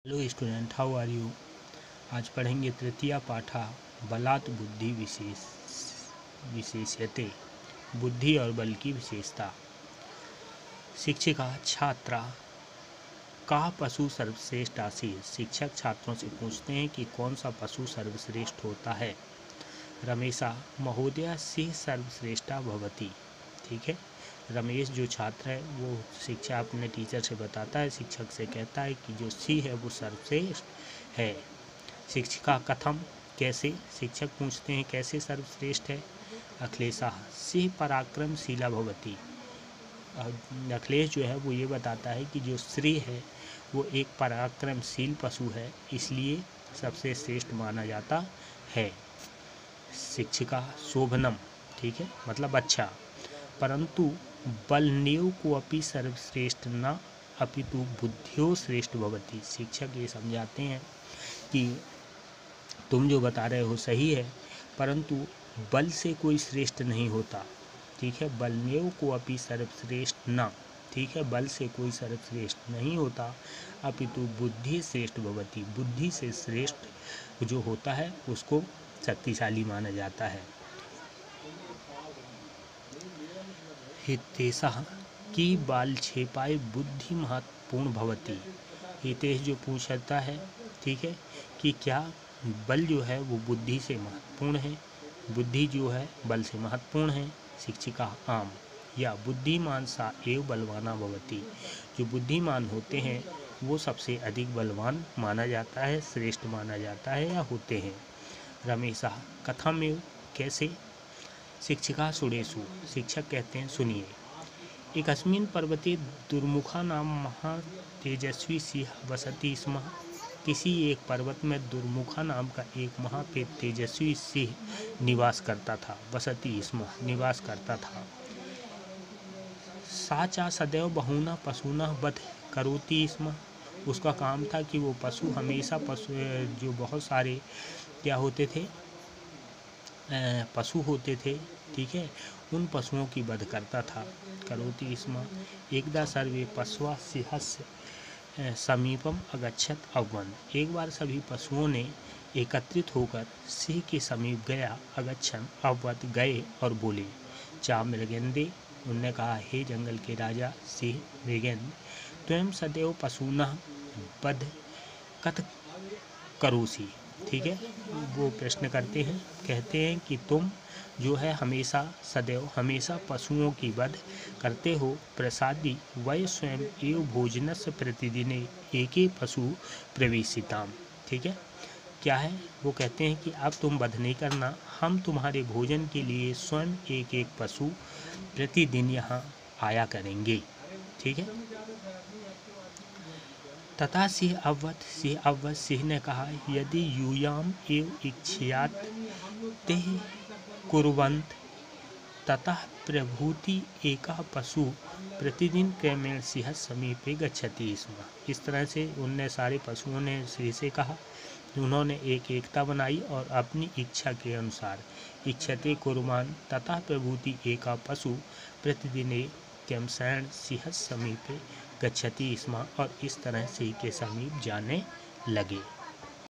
Hello student, how are you. आज पढ़ेंगे तृतीया पाठा बलात् बुद्धि विशेष्यते। बुद्धि और बल की विशेषता। शिक्षिका छात्रा का पशु सर्वश्रेष्ठ आसीत्। शिक्षक छात्रों से पूछते हैं कि कौन सा पशु सर्वश्रेष्ठ होता है। रमेशा महोदया सिंह सर्वश्रेष्ठा भवति। ठीक है, रमेश जो छात्र है वो शिक्षा अपने टीचर से बताता है, शिक्षक से कहता है कि जो सिंह है वो सर्वश्रेष्ठ है। शिक्षिका कथम, कैसे। शिक्षक पूछते हैं कैसे सर्वश्रेष्ठ है। अखिलेशा सिंह पराक्रमशीला भवति। अखिलेश जो है वो ये बताता है कि जो सिंह है वो एक पराक्रमशील पशु है, इसलिए सबसे श्रेष्ठ माना जाता है। शिक्षिका शोभनम, ठीक है, मतलब अच्छा। परंतु बलनेव को अपि सर्वश्रेष्ठ न अपितु बुद्धियो श्रेष्ठ भवति। शिक्षक ये समझाते हैं कि तुम जो बता रहे हो सही है, परंतु बल से कोई श्रेष्ठ नहीं होता। ठीक है, बलनेव को अपि सर्वश्रेष्ठ न, ठीक है, बल से कोई सर्वश्रेष्ठ नहीं होता, अपितु बुद्धि श्रेष्ठ भवति। बुद्धि से श्रेष्ठ जो होता है उसको शक्तिशाली माना जाता है। हितेशः की बाल छेपाए बुद्धि महत्वपूर्ण भवति। हितेश जो पूछता है, ठीक है, कि क्या बल जो है वो बुद्धि से महत्वपूर्ण है, बुद्धि जो है बल से महत्वपूर्ण है। शिक्षिका आम, या बुद्धिमान सा एव बलवाना भवति। जो बुद्धिमान होते हैं वो सबसे अधिक बलवान माना जाता है, श्रेष्ठ माना जाता है या होते हैं। रमेशा कथम एव, कैसे। शिक्षिका सुरेशु, शिक्षक कहते हैं सुनिए। एकस्मिन् पर्वते दुर्मुखा नाम महातेजस्वी सिंह वसति स्म। किसी एक पर्वत में दुर्मुखा नाम का एक महातेजस्वी सिंह निवास करता था। वसति स्म, निवास करता था। सा च सदैव बहूना पशूना वध करोति स्म। उसका काम था कि वो पशु हमेशा जो बहुत सारे क्या होते थे, पशु होते थे, ठीक है, उन पशुओं की वध करता था। करोति स्म। एकदा सर्वे पशवः सिंहस्य समीपम अगच्छत अववन। एक बार सभी पशुओं ने एकत्रित होकर सिंह के समीप गया। अगच्छन, अववत, गए और बोले। चा मृगेंदे, उनने कहा, हे जंगल के राजा सिंह मृगेंद्र, त्वं सदैव पशूनः वध कथ करोसि। ठीक है, वो प्रश्न करते हैं, कहते हैं कि तुम जो है हमेशा सदैव हमेशा पशुओं की वध करते हो। प्रसादी वय स्वयं एव भोजनस्य प्रतिदिने एके पशु प्रवेशिताम। ठीक है, क्या है, वो कहते हैं कि अब तुम वध नहीं करना, हम तुम्हारे भोजन के लिए स्वयं एक एक पशु प्रतिदिन यहाँ आया करेंगे। ठीक है। तथा सिंह अववत, सिंह ने कहा, यदि यूयाम एव इच्छ्यात ते कुर्वन्त ततः प्रभूति एका पशु प्रतिदिन क्रमेण सिंह समीपे गच्छति स्म। इस तरह से उनने सारे पशुओं ने सिंह से कहा, उन्होंने एक एकता बनाई और अपनी इच्छा के अनुसार इच्छते कुर्वाण तथा प्रभूति एका पशु प्रतिदिन क्रमशः सिंह समीपे गच्छति स्म, और इस तरह सिंह के समीप जाने लगे।